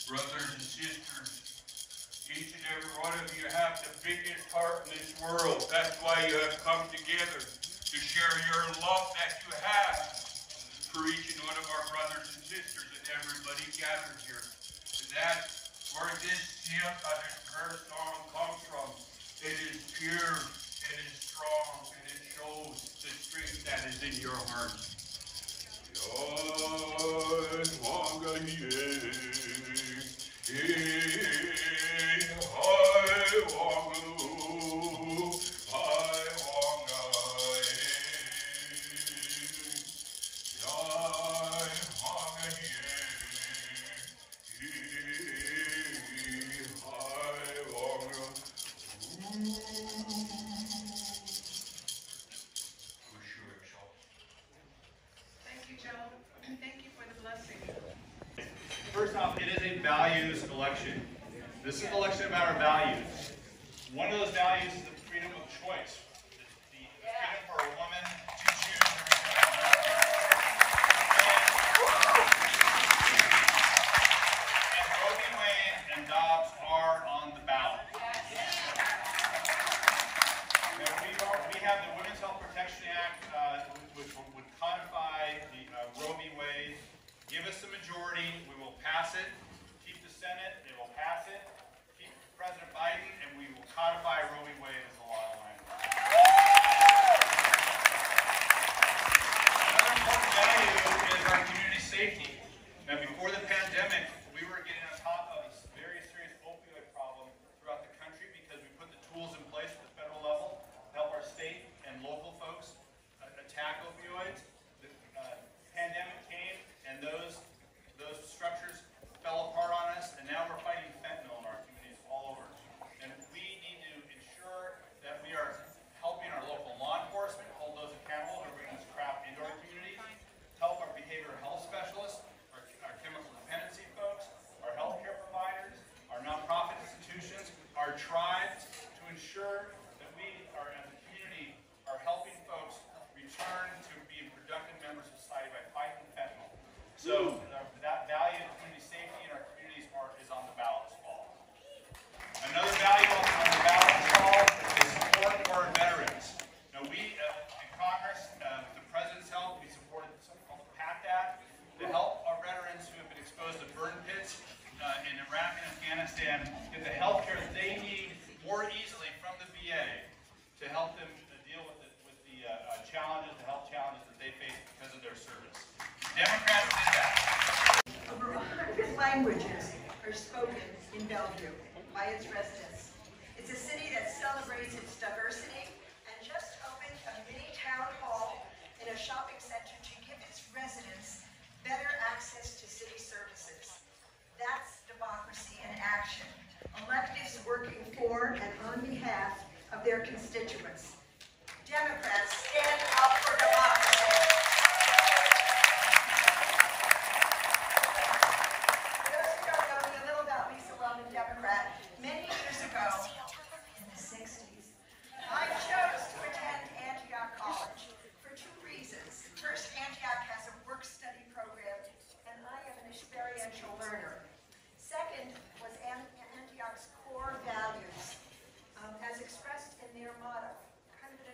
Brothers and sisters, each and every one of you have the biggest heart in this world. That's why you have come together to share your love that you have for each and one of our brothers and sisters, and everybody gathered here. And that's where this hymn, this prayer song comes from. It is pure, it is strong, and it shows the strength that is in your heart. First off, it is a values election. This is an election about our values. One of those values is the freedom of choice. The freedom for a woman to choose her and Roe v. Wade and Dobbs are on the ballot. We have the Women's Health Protection Act, which would codify the Roe v. Wade. Give us the majority, we will pass it. Keep the Senate, it will pass it. Keep President Biden, and we will codify Roe v. Wade as a law of the land. Another important value is our community safety. Now, before the pandemic, we were getting on top of a very serious opioid problem throughout the country because we put the tools in place at the federal level to help our state and local folks attack opioids. The pandemic came, and those structures fell apart on us, and now we're fighting fentanyl in our communities all over. And we need to ensure that we are helping our local law enforcement hold those accountable who bring this crap into our communities, help our behavioral health specialists, our chemical dependency folks, our healthcare providers, our nonprofit institutions, our tribes, to ensure that we are, as a community, are helping folks return to being productive members of society by fighting fentanyl. So that value of community safety in our communities is on the ballot this fall. Another value on the ballot this fall is support for our veterans. Now we, in Congress, with the President's help, we supported something called the PACT Act to help our veterans who have been exposed to burn pits in Iraq and Afghanistan get the health care that they need more easily from the VA to help them deal with the challenges, the health challenges that they face because of their service. Democrats did that. Over 100 languages are spoken in Bellevue by its residents. It's a city that celebrates its diversity and just opened a mini town hall and a shopping center to give its residents better access to city services. That's democracy in action. Electeds working for and on behalf of their constituents. Democrats stand up for democracy. For those who don't know me a little about Lisa Wellman, Democrat, many years ago, in the 60s, I chose to attend Antioch College for two reasons. First, Antioch has a work-study program, and I am an experiential learner. Second was Antioch's core values, as expressed in their motto.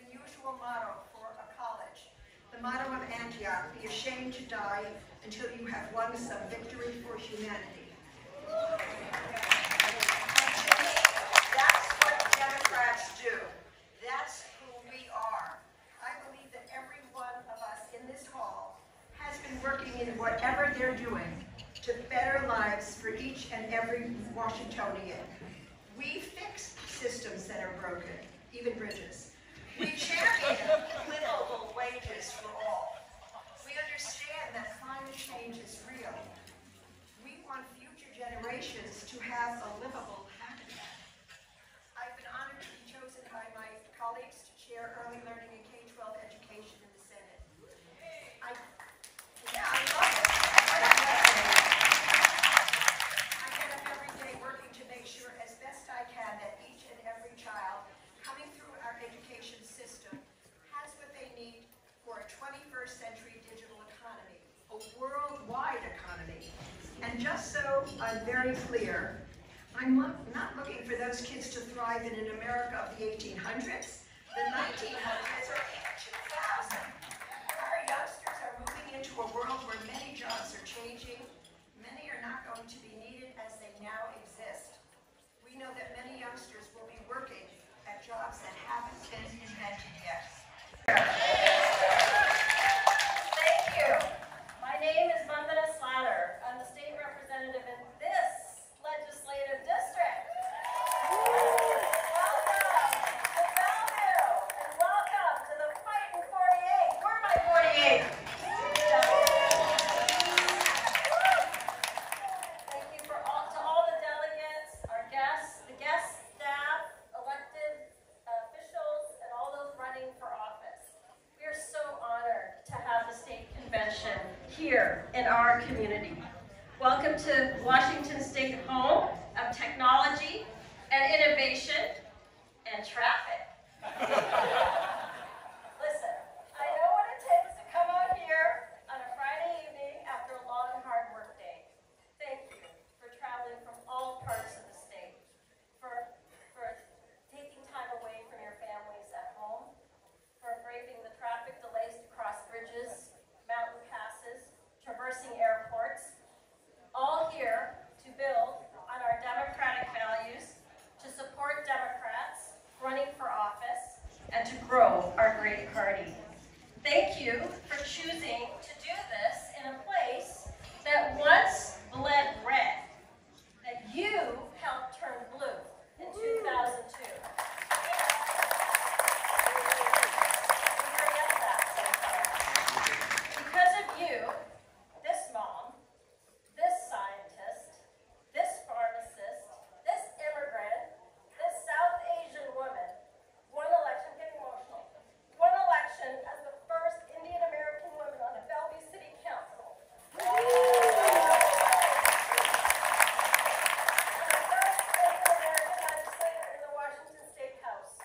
Unusual motto for a college. The motto of Antioch, be ashamed to die until you have won some victory for humanity. That's what Democrats do. That's who we are. I believe that every one of us in this hall has been working in whatever they're doing to better lives for each and every Washingtonian. We fix systems that are broken, even bridges. We champion livable wages for all. We understand that climate change is real. We want future generations to have a livable habitat. I've been honored to be chosen by my colleagues to chair their early learning and K-12 education in the Senate. I love it. I get up every day working to make sure as best I can that each and every child coming through our education system has what they need for a 21st century digital economy, a worldwide economy. And just so I'm very clear, I'm not looking for those kids to thrive in an America of the 1800s, the 1900s, or even 2000. Our youngsters are moving into a world where many jobs are changing. Many are not going to be needed as they now exist. We know that many youngsters will be working at jobs that haven't been invented yet. Thank you. My name is Vandana Slatter. I'm the state representative in this legislative district. Welcome to Bellevue, and welcome to the Fighting 48. We're my 48. Thank you to all the delegates, our guests, the guest staff, elected officials, and all those running for office. We are so honored to have the state convention here in our community. Welcome to Washington State, home of technology and innovation and traffic. Listen, I know what it takes to come out here on a Friday evening after a long and hard work day. Thank you for traveling from all parts of the state, for taking time away from your families at home, for braving the traffic delays to cross bridges, mountain passes, traversing airports, all here to build on our democratic values, to support Democrats running for office, and to grow our great party. Thank you for choosing to do this in a place that once bled red, that you helped turn blue in 2002. Because of you, this mom, this scientist, this pharmacist, this immigrant, this South Asian woman won election, I'm getting emotional, won election as the first Indian American woman on the Bellevue City Council. And the first Asian American legislator in the Washington State House.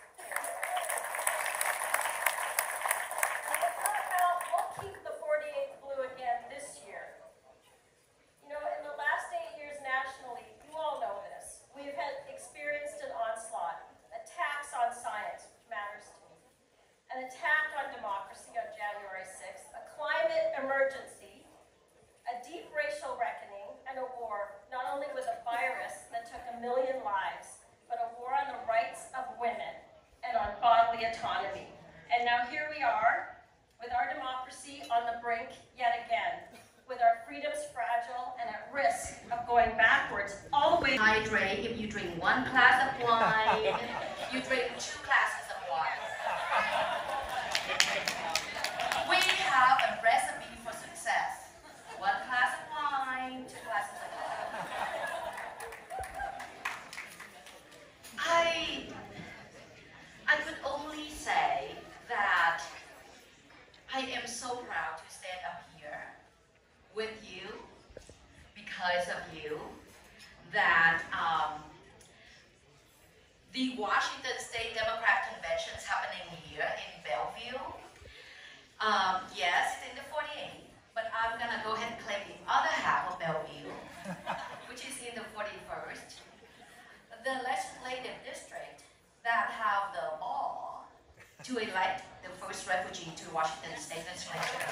We'll keep the 48th blue again this year. You know, in the last 8 years nationally, you all know this, we have experienced an onslaught, attacks on science, which matters to me, an attack on democracy on January 6th, a climate emergency, a deep racial reckoning, and a war not only with a virus that took 1 million lives, but a war on the rights of women and on bodily autonomy. And now here we are, with our democracy on the brink yet again, with our freedoms fragile and at risk of going backwards all the way. Hydrate. If you drink 1 glass of wine, you drink 2 glasses of wine. We have a recipe for success. 1 glass of wine, 2 glasses of wine. I could only say that I am so proud to stand up here with you, because of you, that the Washington State Democrat Convention is happening here in Bellevue. Yes, it's in the 48th, but I'm gonna go ahead and claim the other half of Bellevue, which is in the 41st, the legislative district that have the law to elect the first refugee to Washington State Legislature.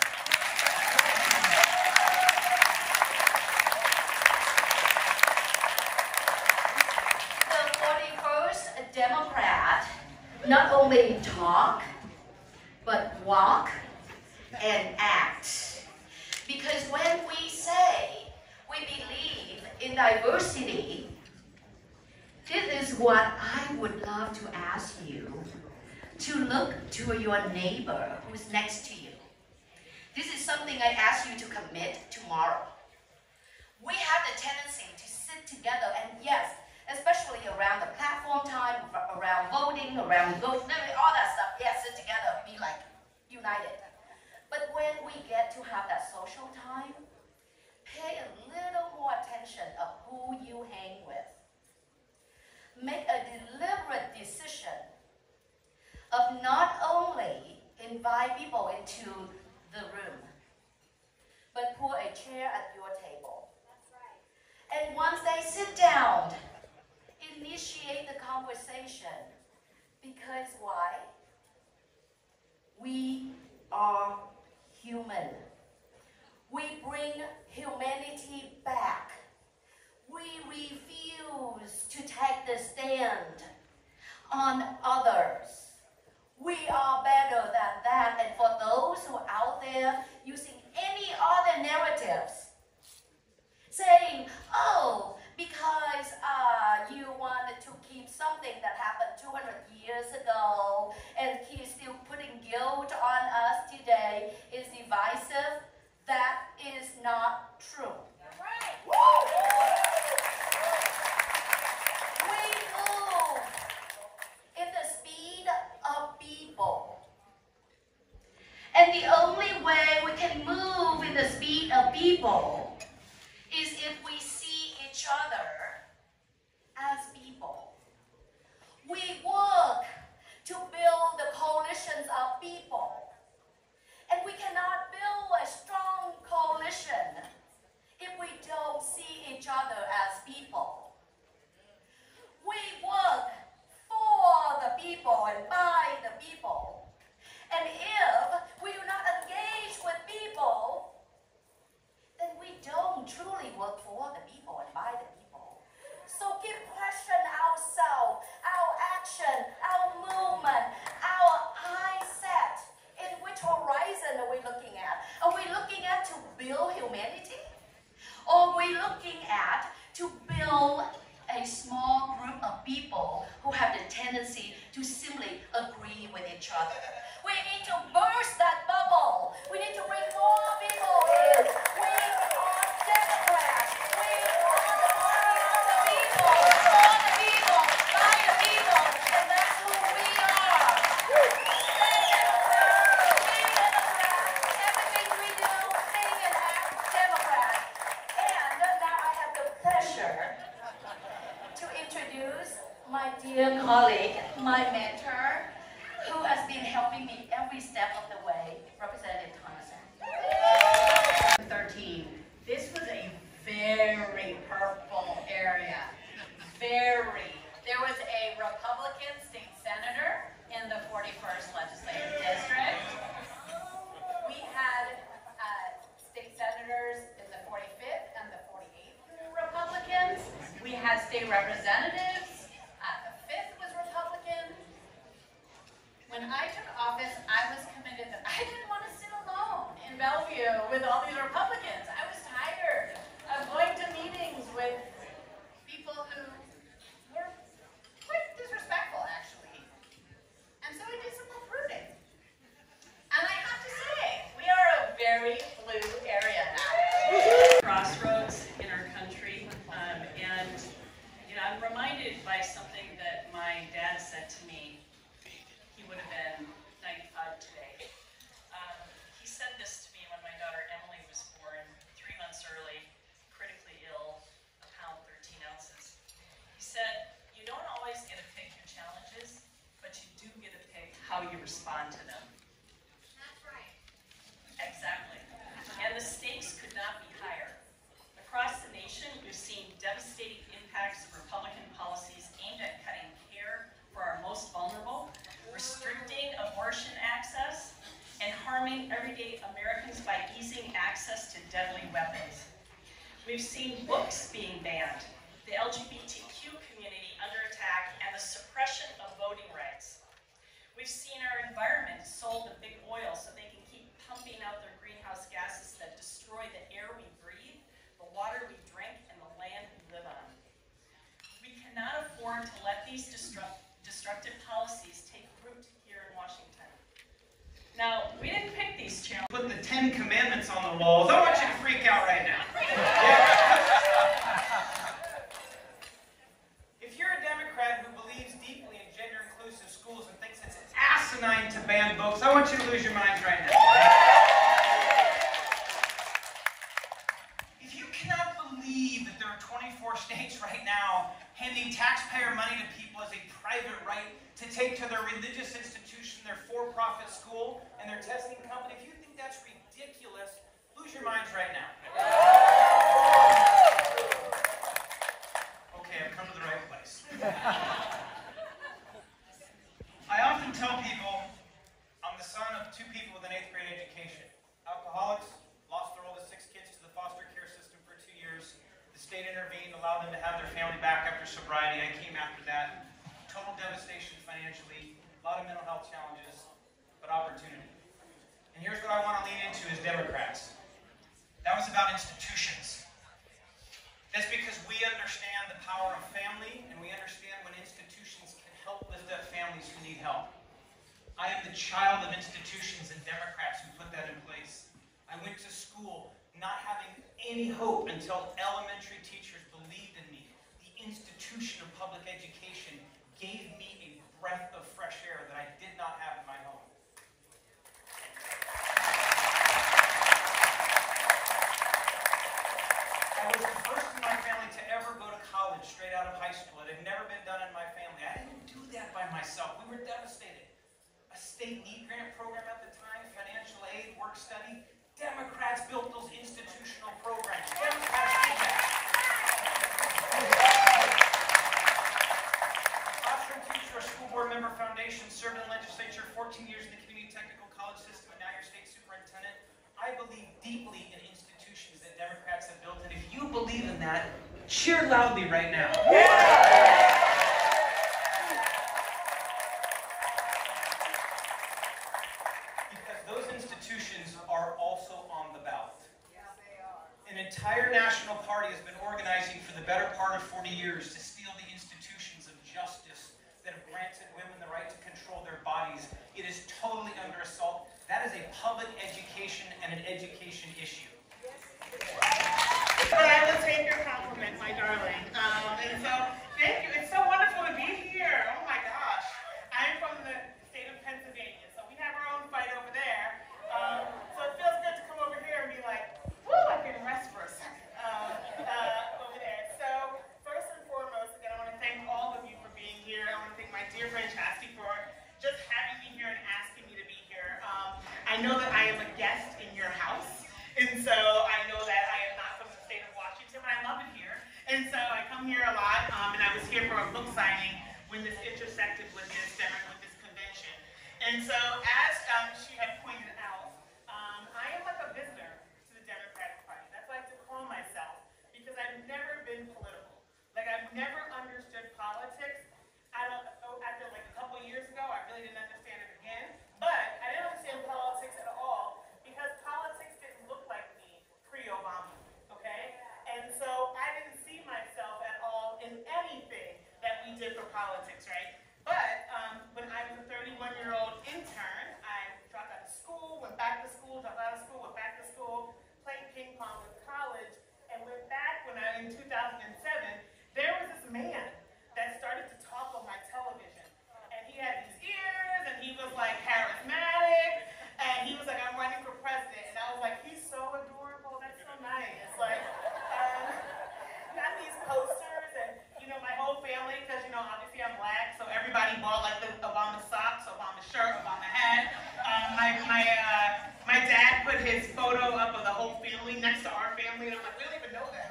The 41st Democrat not only talk, but walk and act. Because when we say we believe in diversity, this is what I would love to ask you, to look to your neighbor who's next to you. This is something I ask you to commit tomorrow. We have the tendency to sit together, and yes, especially around the platform time, around voting, around all that stuff, yes, sit together. invite people into the room, but put a chair at your table. That's right. And once they sit down, initiate the conversation. Because why? We are human. We bring humanity back. We refuse to take the stand on others. We are better than that. And for those who are out there using any other narratives, saying, oh, because you wanted to keep something that happened 200 years ago and he's still putting guilt on us today is divisive, that is not true. That's right. We move in the speed of people. And the only way we can move in the speed of people is if we see each other as people. We work to build the coalitions of people. And we cannot build a strong coalition if we don't see each other as people. We work for the people and by the people. And if we do not engage with people, then we don't truly work for the people and by the people. So keep questioning ourselves, our action, our movement, our mindset. In which horizon are we looking at? Are we looking at to build humanity? Or are we looking at to build a small group of people who have the tendency to simply agree with each other? We need to burst that bubble. We need to bring more people in. We are Democrats. We are the party of the people, for the people, by the people, and that's who we are. Stay Democrat, everything we do, think and act Democrat. And now I have the pleasure to introduce my dear colleague, my mentor, who has been helping me every step of the way, Representative Thompson. 13. This was a very purple area. Very. There was a Republican state senator in the 41st Legislative District. We had state senators in the 45th and the 48th Republicans. We had state representatives. The 5th was Republican. When I took office, I was committed that I didn't want to sit alone in Bellevue with all these Republicans. I was tired of going to meetings with people who were quite disrespectful, actually. And so I did some uprooting. And I have to say, we are a very blue area now. Crossroads in our country, and I'm reminded by something that my dad said to me. He would have been 95 today. He said this to me when my daughter Emily was born, 3 months early, critically ill, a pound 13 ounces. He said, you don't always get to pick your challenges, but you do get to pick how you respond to them. That's right. Exactly. And the stakes could not be higher. Across the nation, we've seen devastating impacts of Republican policies aimed at cutting care for our most vulnerable, restricting abortion access, and harming everyday Americans by easing access to deadly weapons. We've seen books being banned, the LGBTQ community under attack, and the suppression of voting rights. We've seen our environment sold to big oil so they can keep pumping out their greenhouse gases that destroy the air we breathe, the water we drink, and the land we live on. We cannot afford to let these destructive policies take root here in Washington. Now, we didn't pick these challenges. Put the 10 Commandments on the walls. I want you to freak out right now. If you're a Democrat who believes deeply in gender-inclusive schools and thinks it's asinine to ban books, I want you to lose your minds right now. If you cannot believe that there are 24 states right now handing taxpayer money to people as a private right to take to their religious institution, their for-profit school, and their testing company. If you think that's ridiculous, lose your minds right now. Okay, I've come to the right place. I often tell people I'm the son of two people with an 8th grade education. Alcoholics, lost their oldest 6 kids to the foster care system for 2 years. The state intervened, allowed them to have their family back after sobriety. I came after that. Total devastation financially, a lot of mental health challenges, but opportunity. And here's what I want to lean into as Democrats. That was about institutions. That's because we understand the power of family, and we understand when institutions can help lift up families who need help. I am the child of institutions and Democrats who put that in place. I went to school not having any hope until elementary teachers believed in me. The institution of public education gave me a breath of fresh air that I did not have in my home. I was the first in my family to ever go to college straight out of high school. It had never been done in my family. I didn't do that by myself. We were devastated. A state need grant program at the time, financial aid, work study. Democrats built those institutional programs. Democrats did that. Classroom teacher, a school board member, foundation, served in the legislature, 14 years in the community technical college system, and now you're state superintendent. I believe deeply in institutions that Democrats have built, and if you believe in that, cheer loudly right now. Because those institutions are also on the ballot. An entire national party has been organizing for the better part of 40 years to steal the institutions of justice that have granted women the right to control their bodies. It is totally under assault. That is a public education and an education issue. But I will take your compliment, my darling. And so, thank you. It's so wonderful to be here. Oh my gosh. I'm from the state of Pennsylvania, so we have our own fight over there. So it feels good to come over here and be like, woo, I can rest for a second over there. So, first and foremost, again, I want to thank all of you for being here. I want to thank my dear friend Chastity for just having me here and asking me to be here. I know that I am a guest in your house, and so I know that I am not from the state of Washington, but I love it here. And so I come here a lot, and I was here for a book signing when this intersected with this convention. And so as she had pointed out, I am like a visitor to the Democratic Party. That's what I like to call myself, because I've never been political. Like, I've never understood politics. After like a couple years ago, I really didn't understand it again. But I didn't understand politics at all because politics didn't look like me pre-Obama, okay? And so I didn't see myself at all in anything that we did for politics, right? But when I was a 31-year-old intern, I dropped out of school, went back to school, dropped out of school, went back to school, played ping pong with college, and went back in 2007, there was this man that started to talk on my television. And he had these ears, and he was like charismatic, and he was like, I'm running for president. And I was like, he's so adorable, that's so nice. Like, got these posters, and my whole family, because obviously I'm black, so everybody bought like the Obama socks, Obama shirt, Obama hat. My dad put his photo up of the whole family next to our family, and I'm like, we don't even know that.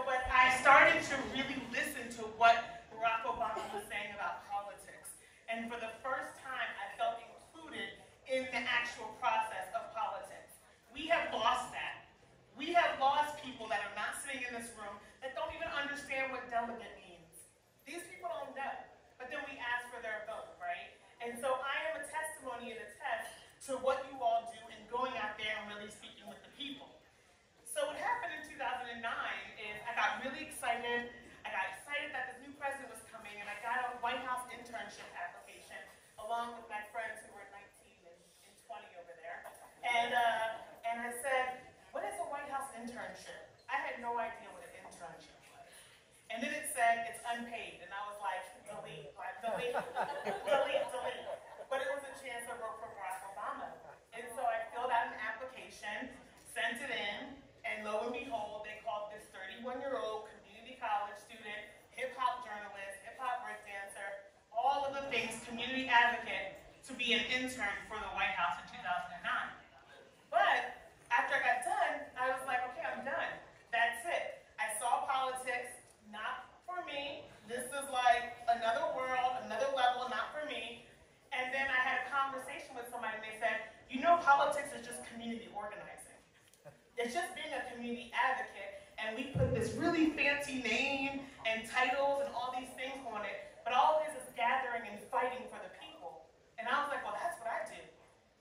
But I started to really listen to what Barack Obama was saying about politics. And for the first time, I felt included in the actual process of politics. We have lost that. We have lost people that are not sitting in this room that don't even understand what delegate means. These people don't know, but then we ask for their vote, right? And so I am a testimony and a test to what you all do in going out there and really speaking with the people. So what happened in 2009 is I got really excited. I got excited that this new president was coming, and I got a White House internship application along with my friends who were 19 and 20 over there. And I said, what is a White House internship? I had no idea what an internship was. And then it said it's unpaid, and I was like, delete. But it was a chance to work for Barack Obama. And so I filled out an application, sent it in, and lo and behold, they called this 31-year-old community college student, hip-hop journalist, hip-hop breakdancer, to be an intern for the White House in 2009. But after I got done, I was like, okay, I'm done. That's it. I saw politics, not for me. This is like another world, another level, not for me. And then I had a conversation with somebody and they said, you know, politics is just community organizing. It's just being a community advocate, and we put this really fancy name and titles and all these things on it, but all it is gathering and fighting for the people. And I was like, well, that's what I do.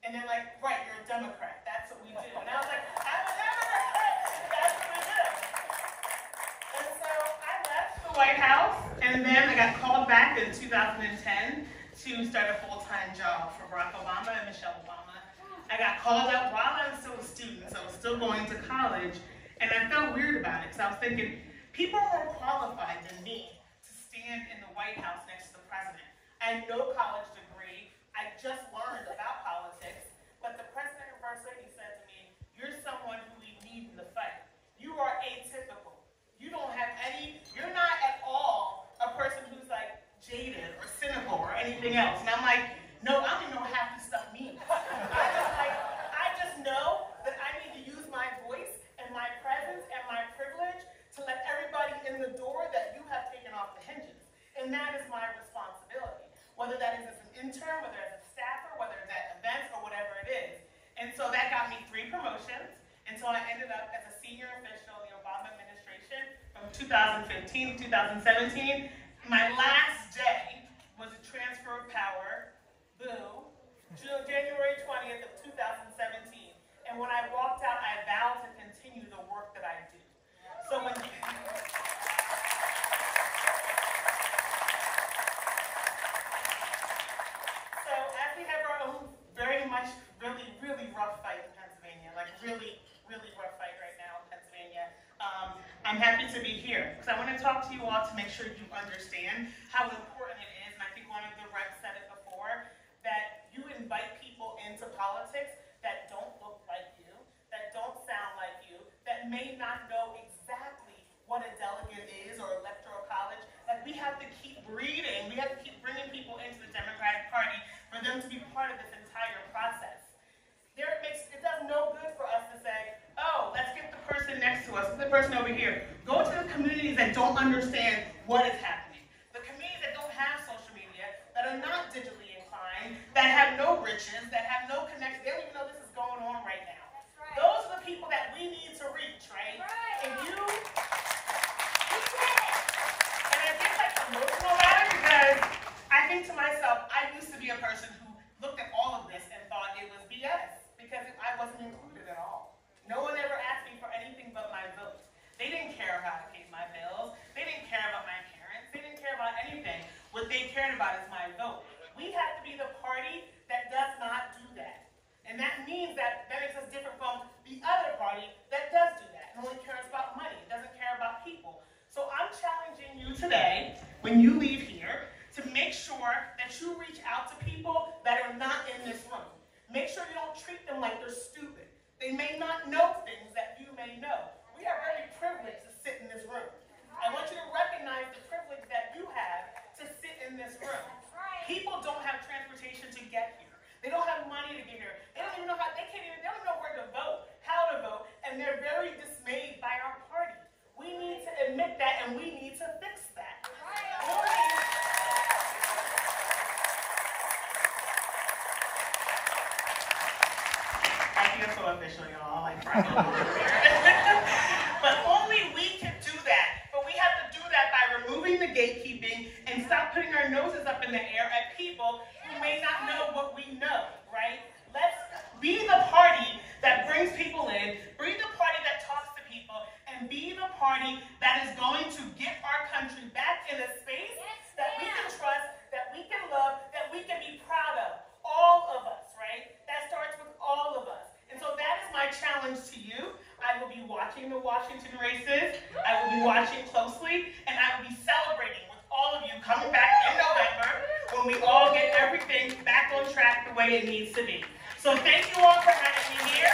And they're like, right, you're a Democrat. That's what we do. And I was like, I'm a Democrat. That's what we do. And so I left the White House, and then I got called back in 2010 to start a full-time job for Barack Obama and Michelle Obama. I got called up while I was still a student, so I was still going to college, and I felt weird about it, because I was thinking, people are more qualified than me to stand in the White House next to the president. I had no college degree, I just learned about politics, but the president and first lady said to me, you're someone who we need in the fight. You are atypical. You don't have any, you're not at all a person who's like jaded or cynical or anything else. And I'm like, no, I don't even know what half this stuff means. I just know that I need to use my voice and my presence and my privilege to let everybody in the door that you have taken off the hinges. And that is my responsibility. Whether that is as an intern, whether as a staffer, whether it's at events or whatever it is. And so that got me 3 promotions until I ended up as a senior official in the Obama administration from 2015 to 2017. My last day was a transfer of power, boo, January 20th of 2017. And when I walked out, I vowed to continue the work that I do. So when as we have our own very much, really rough fight in Pennsylvania, like really rough fight right now in Pennsylvania, I'm happy to be here because I want to talk to you all to make sure you understand how important it is, and I think one of the reps said it before, that you invite people into politics that don't look like you, that don't sound like you, that may not know exactly what a delegate is or electoral college. Like, we have to keep breeding, we have to keep bringing people into the Democratic Party for them to be part of this entire process. It does no good for us to say, oh, let's get the person next to us, the person over here. Go to the communities that don't understand what is happening. The communities that don't have social media, that are not digitally inclined, that have no riches, that have no connection. They don't even know this is going on right now. Right. Those are the people that we need to reach, right? And and I get like emotional about it because I think to myself, I used to be a person who looked at all of this and thought it was BS because I wasn't included at all. No one ever asked me for anything but my vote. They didn't care how I paid my bills. They didn't care about my parents. They didn't care about anything. What they cared about is my vote. We have to be the party that does not do that. And that means that makes us different from the other party that does do that. It only cares about money. It doesn't care about people. So I'm challenging you today, when you leave here, to make sure that you reach out to people that are not in this room. Make sure you don't treat them like they're stupid. They may not know things that you may know. We are very privileged to sit in this room. I want you to recognize the privilege that you have to sit in this room. People don't have transportation to get here. They don't have money to get here. They don't even know how, they don't know where to vote, how to vote, and they're very dismayed by our party. We need to admit that, and we need to fix that. I feel so official, y'all. Like, but only we can do that. But we have to do that by removing the gatekeeping and stop putting our noses up in the air at people who may not know what we know, right? Let's be the party that brings people in, be the party that talks to people, and be the party that is going to get our country back in a space that we can trust, that we can love, that we can be proud of. All of us, right? That starts with all of us. And so that is my challenge to you. I will be watching the Washington races. I will be watching closely, and I will be celebrating with all of you coming back in November when we all get everything back on track the way it needs to be. So thank you all for having me here.